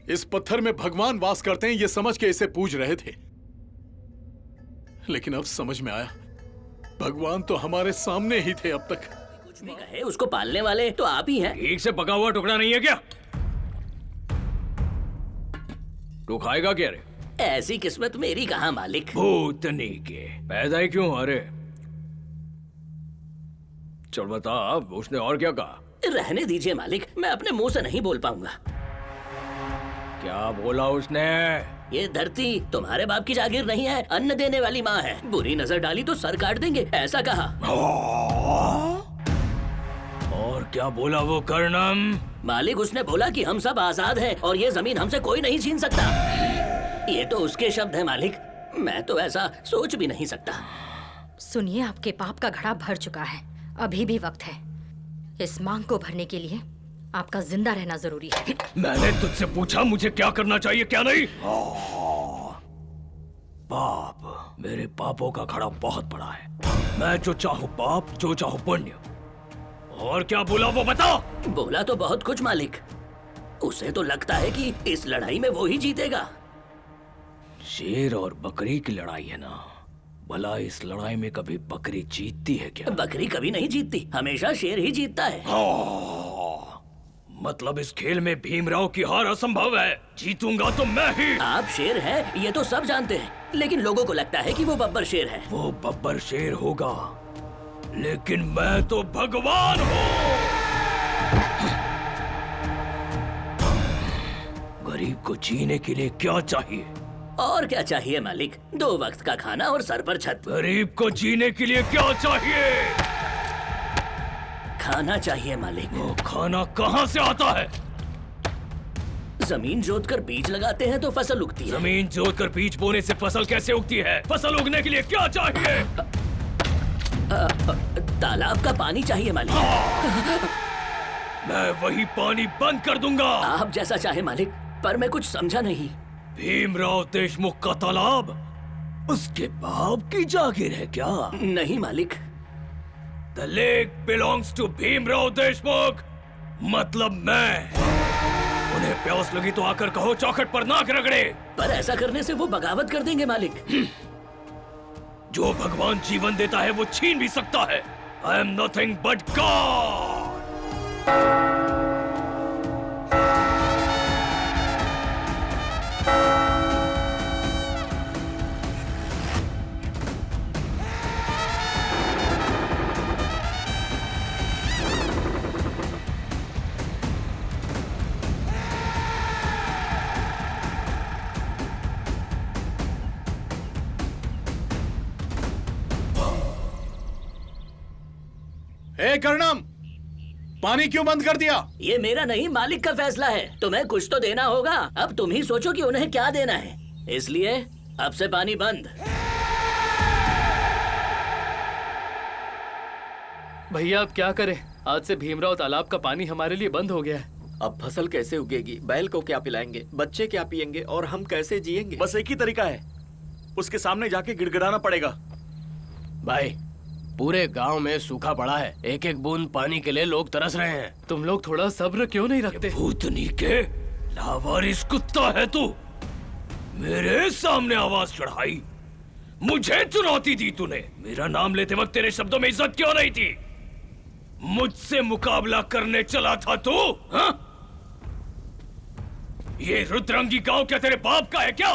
इस पत्थर में भगवान वास करते हैं ये समझ के इसे पूज रहे थे, लेकिन अब समझ में आया भगवान तो हमारे सामने ही थे अब तक। कुछ भी कहे, उसको पालने वाले तो आप ही हैं। ठीक से पका हुआ टुकड़ा नहीं है क्या? तू खाएगा क्या रे? ऐसी किस्मत मेरी कहाँ मालिक। भूतनी के पैदा ही क्यों? अरे चल बता, उसने और क्या कहा? रहने दीजिए मालिक, मैं अपने मुंह से नहीं बोल पाऊंगा। क्या बोला उसने? ये धरती तुम्हारे बाप की जागीर नहीं है, अन्न देने वाली माँ है। बुरी नजर डाली तो सर काट देंगे, ऐसा कहा। और क्या बोला वो कर्णम? मालिक उसने बोला कि हम सब आजाद हैं और ये जमीन हमसे कोई नहीं छीन सकता। ये तो उसके शब्द हैं मालिक, मैं तो ऐसा सोच भी नहीं सकता। सुनिए, आपके पाप का घड़ा भर चुका है, अभी भी वक्त है। इस मांग को भरने के लिए आपका जिंदा रहना जरूरी है। मैंने तुझसे पूछा मुझे क्या करना चाहिए क्या नहीं? पाप, मेरे पापों का घड़ा बहुत बड़ा है। मैं जो चाहूँ पाप, जो चाहूँ पुण्य। और क्या बोला वो बता? बोला तो बहुत कुछ मालिक। उसे तो लगता है कि इस लड़ाई में वो ही जीतेगा। शेर और बकरी की लड़ाई है ना, भला इस लड़ाई में कभी बकरी जीतती है क्या? बकरी कभी नहीं जीतती, हमेशा शेर ही जीतता है। मतलब इस खेल में भीमराव की हार असंभव है। जीतूंगा तो मैं ही। आप शेर हैं, ये तो सब जानते हैं, लेकिन लोगों को लगता है कि वो बब्बर शेर है। वो बब्बर शेर होगा, लेकिन मैं तो भगवान हूँ। गरीब को जीने के लिए क्या चाहिए? और क्या चाहिए मालिक? 2 वक्त का खाना और सर पर छत। गरीब को जीने के लिए क्या चाहिए? खाना चाहिए मालिक। वो खाना कहाँ से आता है? जमीन जोतकर बीज लगाते हैं तो फसल उगती है। जमीन जोतकर बीज बोने से फसल कैसे उगती है? फसल उगने के लिए क्या चाहिए? तालाब का पानी चाहिए मालिक। मैं वही पानी बंद कर दूंगा। आप जैसा चाहे मालिक, पर मैं कुछ समझा नहीं। भीमराव देशमुख का तालाब उसके बाप की जागीर है क्या? नहीं मालिक। The lake belongs to Bhimrao Deshmukh. मतलब मैं। उन्हें प्यास लगी तो आकर कहो चौखट पर नाक रगड़े। पर ऐसा करने से वो बगावत कर देंगे मालिक। जो भगवान जीवन देता है वो छीन भी सकता है। I am nothing but God। ए कर्णम, पानी क्यों बंद कर दिया? ये मेरा नहीं, मालिक का फैसला है। तुम्हें कुछ तो देना होगा। अब तुम ही सोचो कि उन्हें क्या देना है। इसलिए अब से पानी बंद। भैया अब क्या करें? आज से भीमराव तालाब का पानी हमारे लिए बंद हो गया है। अब फसल कैसे उगेगी? बैल को क्या पिलाएंगे? बच्चे क्या पिएंगे? और हम कैसे जिएंगे? बस एक ही तरीका है, उसके सामने जाके गिड़गिड़ाना पड़ेगा। भाई, पूरे गांव में सूखा पड़ा है, एक एक बूंद पानी के लिए लोग तरस रहे हैं। तुम लोग थोड़ा सब्र क्यों नहीं रखते? भूतनी के लावारिस कुत्ता है तू। मेरे सामने आवाज चढ़ाई, मुझे चुनौती दी तूने। मेरा नाम लेते वक्त तेरे शब्दों में इज्जत क्यों नहीं थी? मुझसे मुकाबला करने चला था तू? हाँ? ये रुद्रंगी गांव क्या तेरे बाप का है क्या?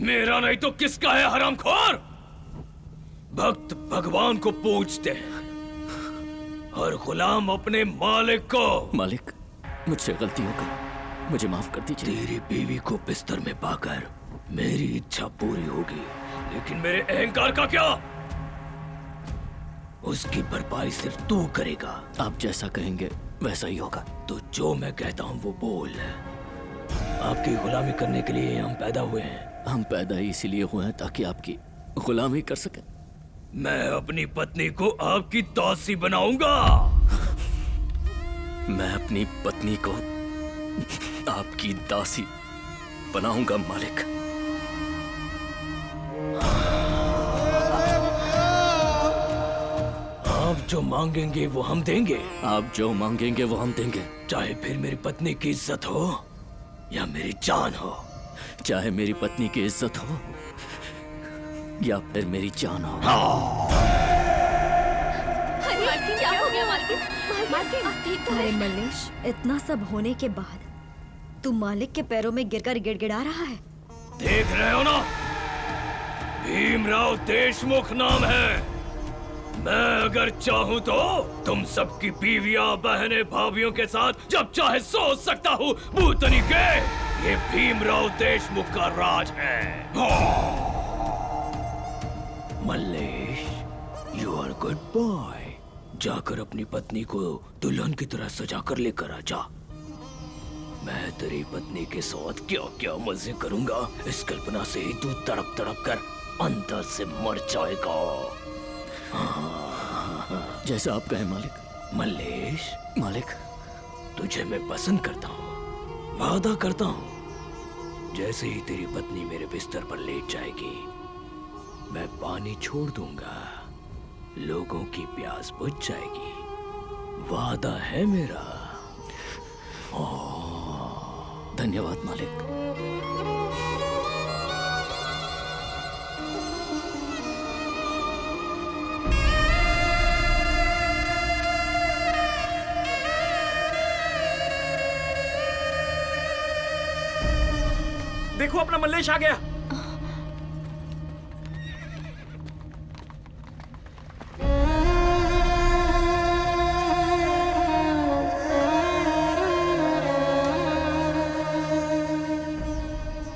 मेरा नहीं तो किसका है हरामखोर? भक्त भगवान को पूजते हैं और गुलाम अपने मालिक को। मालिक, मुझसे गलती हो गई, मुझे माफ कर दीजिए। तेरी बीवी को बिस्तर में पाकर मेरी इच्छा पूरी होगी, लेकिन मेरे अहंकार का क्या? उसकी भरपाई सिर्फ तू करेगा। आप जैसा कहेंगे वैसा ही होगा। तो जो मैं कहता हूँ वो बोल। आपकी गुलामी करने के लिए हम पैदा हुए हैं। हम पैदा ही इसीलिए हुए हैं ताकि आपकी गुलामी कर सकें। मैं अपनी पत्नी को आपकी दासी बनाऊंगा। मैं अपनी पत्नी को आपकी दासी बनाऊंगा मालिक। आप जो मांगेंगे वो हम देंगे, आप जो मांगेंगे वो हम देंगे, चाहे फिर मेरी पत्नी की इज्जत हो या मेरी जान हो। चाहे मेरी पत्नी की इज्जत हो या फिर मेरी जान हो। क्या हो गया मालकिन? आप ठीक तो अरे मल्लेश, इतना सब होने के बाद तू मालिक के पैरों में गिरकर गिड़गिड़ा रहा है। देख रहे हो ना, भीमराव देशमुख नाम है। मैं अगर चाहूं तो तुम सबकी बीवियां, बहनें, भाभियों के साथ जब चाहे सो सकता हूँ। भूतनी के, ये भीमराव देशमुख का राज है। Mallesh, you are good boy. जाकर अपनी पत्नी को दुल्हन की तरह सजा कर लेकर आ जा। मैं तेरी पत्नी के साथ क्या क्या मजे करूंगा, इस कल्पना से ही तू तड़प तड़प कर अंदर से मर जाएगा। जैसा आप कहें मालिक। मल्लेश, मालिक, तुझे मैं पसंद करता हूँ, वादा करता हूँ। जैसे ही तेरी पत्नी मेरे बिस्तर पर लेट जाएगी, मैं पानी छोड़ दूंगा, लोगों की प्यास बुझ जाएगी। वादा है मेरा। धन्यवाद मालिक। देखो अपना मल्लेश आ गया।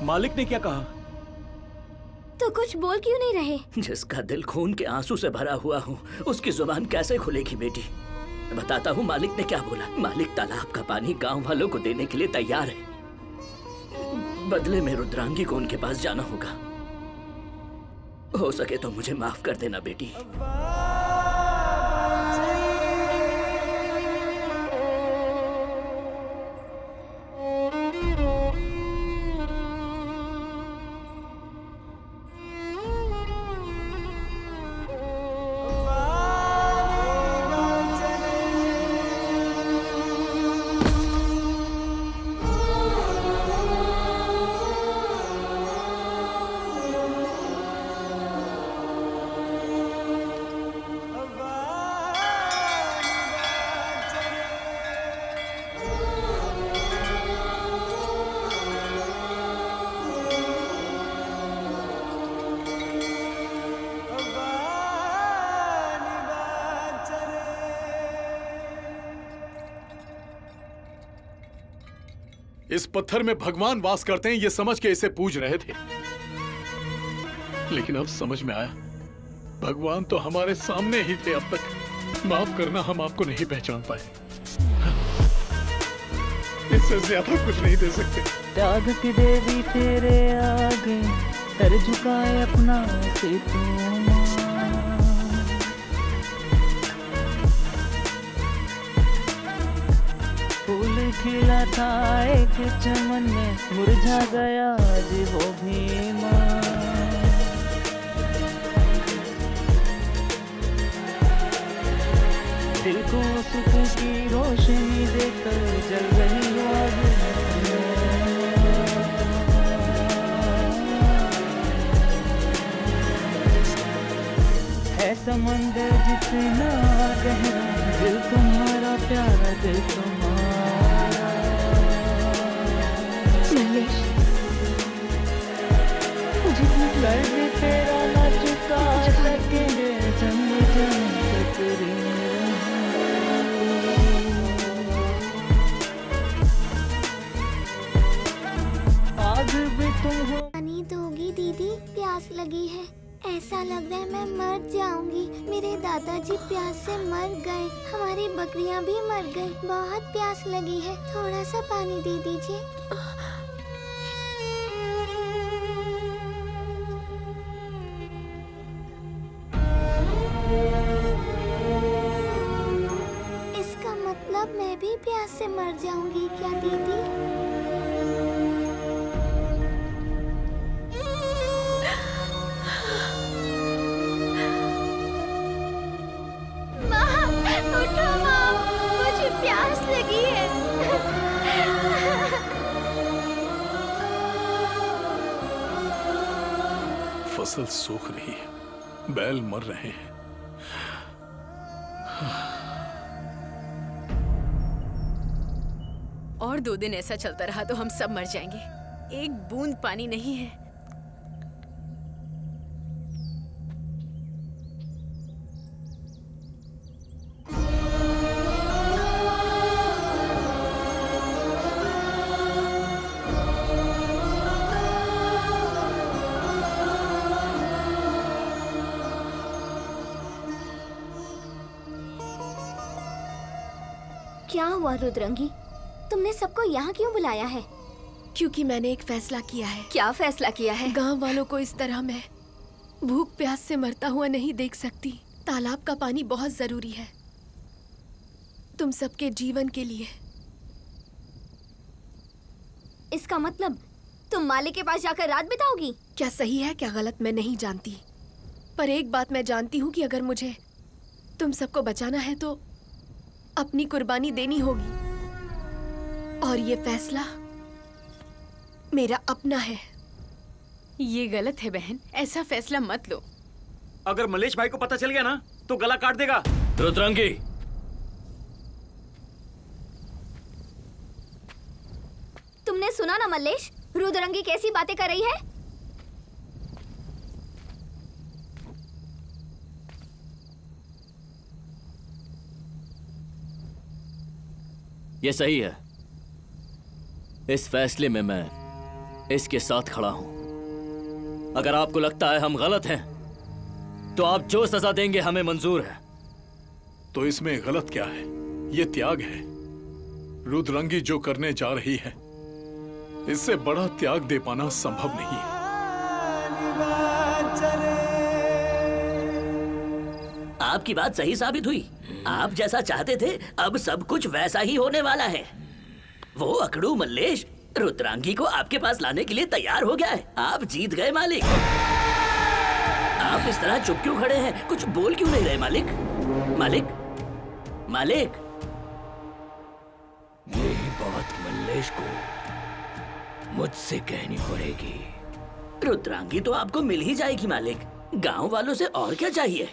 मालिक ने क्या कहा? तो कुछ बोल क्यों नहीं रहे? जिसका दिल खून के आंसू से भरा हुआ हो, उसकी जुबान कैसे खुलेगी बेटी? बताता हूँ मालिक ने क्या बोला। मालिक तालाब का पानी गांव वालों को देने के लिए तैयार है। बदले में रुद्रांगी को उनके पास जाना होगा। हो सके तो मुझे माफ कर देना बेटी। इस पत्थर में भगवान वास करते हैं, ये समझ के इसे पूज रहे थे, लेकिन अब समझ में आया भगवान तो हमारे सामने ही थे अब तक। माफ करना, हम आपको नहीं पहचान पाए। इससे ज्यादा कुछ नहीं दे सकते। त्याग की देवी तेरे आगे सर झुकाए अपना से तू। फूल खिला था एक चमन में, मुरझा गया आज वो भी माँ। दिल को सुख की रोशनी देकर जल रही हो है समंदर जितना गहरा, दिल तुम्हारा प्यारा, दिल तुम्हारा। मल्लेश, जितना दर्द तेरा ना चुका सकेंगे जन्म जन्म तक रे। आग भी तुम हो। पानी दोगी दीदी? प्यास लगी है। ऐसा लग रहा है मैं मर जाऊंगी। मेरे दादाजी प्यास से मर गए, हमारी बकरियां भी मर गई। बहुत प्यास लगी है, थोड़ा सा पानी दे दीजिए। इसका मतलब मैं भी प्यास से मर जाऊंगी क्या दीदी? माँ! फसल सूख रही है, बैल मर रहे हैं। और 2 दिन ऐसा चलता रहा तो हम सब मर जाएंगे। एक बूंद पानी नहीं है। क्या हुआ रुद्रंगी? तुमने सबको यहाँ क्यों बुलाया है? क्योंकि मैंने एक फैसला किया है। क्या फैसला किया है? गांव वालों को इस तरह मैं भूख प्यास से मरता हुआ नहीं देख सकती। तालाब का पानी बहुत जरूरी है तुम सबके जीवन के लिए। इसका मतलब तुम मालिक के पास जाकर रात बिताओगी? क्या सही है क्या गलत मैं नहीं जानती, पर एक बात मैं जानती हूँ कि अगर मुझे तुम सबको बचाना है तो अपनी कुर्बानी देनी होगी। और ये फैसला मेरा अपना है। ये गलत है बहन, ऐसा फैसला मत लो। अगर मल्लेश भाई को पता चल गया ना तो गला काट देगा। रुद्रांगी, तुमने सुना ना मल्लेश, रुद्रंगी कैसी बातें कर रही है? ये सही है। इस फैसले में मैं इसके साथ खड़ा हूं। अगर आपको लगता है हम गलत हैं, तो आप जो सजा देंगे हमें मंजूर है। तो इसमें गलत क्या है? ये त्याग है। रुद्रंगी जो करने जा रही है, इससे बड़ा त्याग दे पाना संभव नहीं है। आपकी बात सही साबित हुई। आप जैसा चाहते थे अब सब कुछ वैसा ही होने वाला है। वो अकड़ू मल्लेश रुद्रांगी को आपके पास लाने के लिए तैयार हो गया है। आप जीत गए मालिक। आप इस तरह चुप क्यों खड़े हैं? कुछ बोल क्यों नहीं रहे मालिक? मालिक, मालिक। यही बात मल्लेश को मुझसे कहनी पड़ेगी। रुद्रांगी तो आपको मिल ही जाएगी मालिक। गांव वालों से और क्या चाहिए?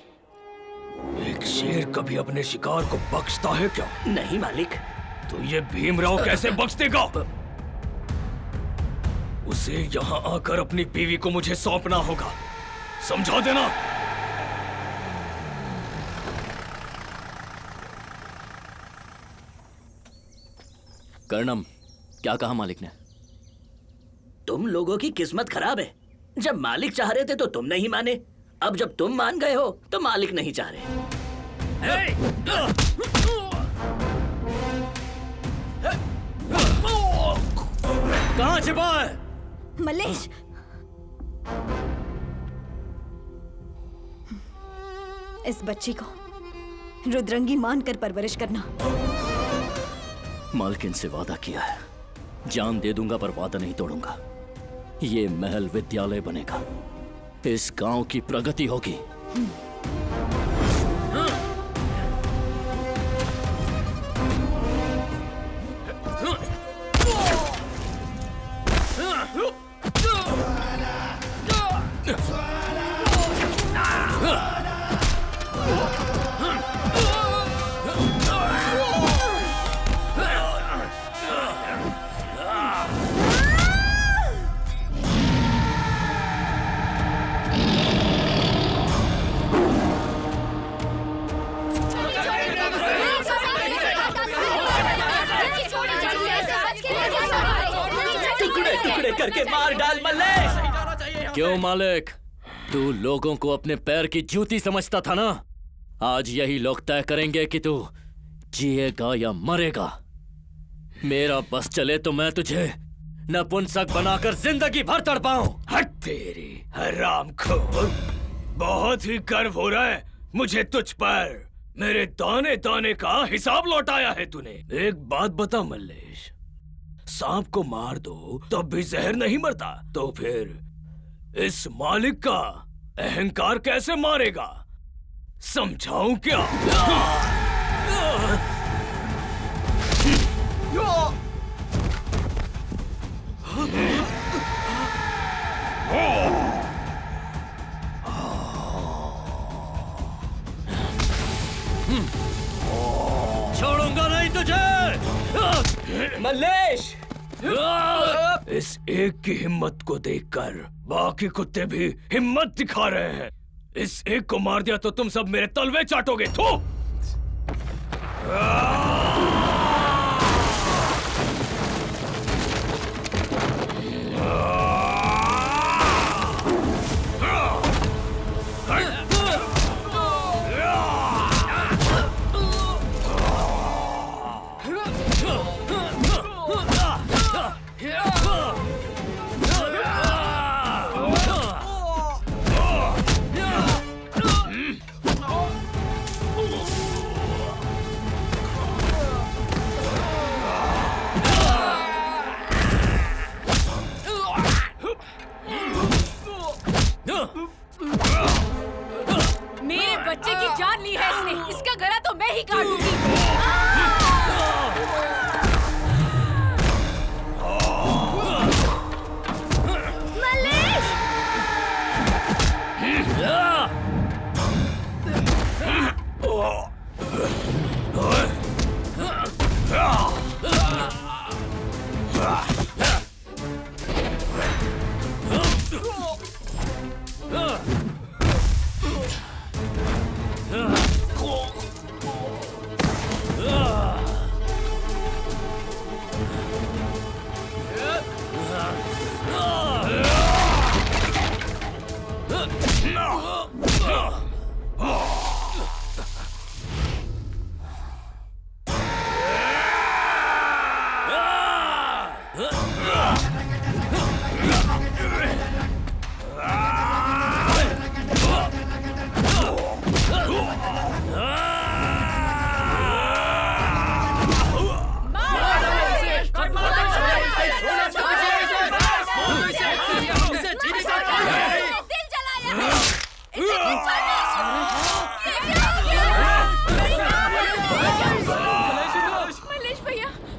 एक शेर कभी अपने शिकार को बख्शता है क्या? नहीं मालिक। तो ये भीमराव कैसे बख्श देगा? उसे यहाँ आकर अपनी बीवी को मुझे सौंपना होगा, समझा देना। कर्णम, क्या कहा मालिक ने? तुम लोगों की किस्मत खराब है। जब मालिक चाह रहे थे तो तुम नहीं माने, अब जब तुम मान गए हो तो मालिक नहीं चाह रहे। कहाँ छिपा है? मल्लेश, इस बच्ची को रुद्रंगी मानकर परवरिश करना। मालकिन से वादा किया है, जान दे दूंगा पर वादा नहीं तोड़ूंगा। ये महल विद्यालय बनेगा, इस गांव की प्रगति होगी। टुकड़े करके मार डाल मल्लेश। क्यों मालिक, तू लोगों को अपने पैर की जूती समझता था ना? आज यही लोग तय करेंगे कि तू जिएगा या मरेगा। मेरा बस चले तो मैं तुझे नपुंसक बनाकर जिंदगी भर तड़पाऊं। हट तेरी हरामखोर, बहुत ही गर्व हो रहा है मुझे तुझ पर। मेरे दाने दाने का हिसाब लौटाया है तूने। एक बात बता मल्लेश, सांप को मार दो तब भी जहर नहीं मरता, तो फिर इस मालिक का अहंकार कैसे मारेगा? समझाऊं क्या? मल्लेश! इस एक की हिम्मत को देखकर बाकी कुत्ते भी हिम्मत दिखा रहे हैं। इस एक को मार दिया तो तुम सब मेरे तलवे चाटोगे। थू! मेरे बच्चे की जान ली है इसने। इसका गला तो मैं ही काटूंगी।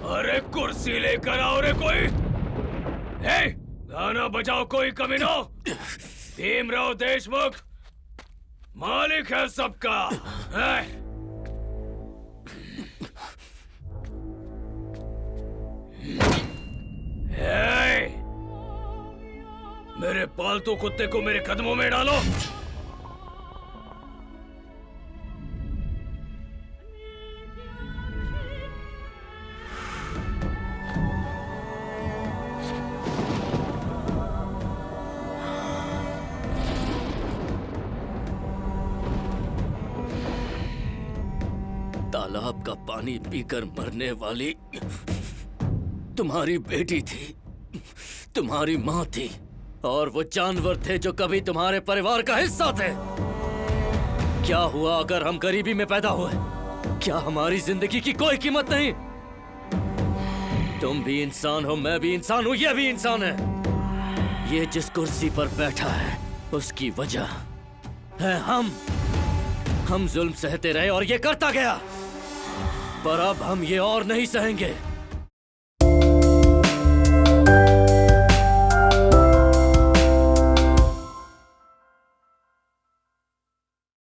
अरे कुर्सी लेकर आओ रे कोई। हे, गाना बजाओ कोई कमीनो। भीमराव देशमुख मालिक है सबका। मेरे पालतू कुत्ते को मेरे कदमों में डालो। तालाब का पानी पीकर मरने वाली तुम्हारी बेटी थी, तुम्हारी माँ थी, और वो जानवर थे जो कभी तुम्हारे परिवार का हिस्सा थे। क्या हुआ अगर हम गरीबी में पैदा हुए? क्या हमारी जिंदगी की कोई कीमत नहीं? तुम भी इंसान हो, मैं भी इंसान हूं, ये भी इंसान है। ये जिस कुर्सी पर बैठा है उसकी वजह है हम जुल्म सहते रहे और ये करता गया, पर अब हम ये और नहीं सहेंगे।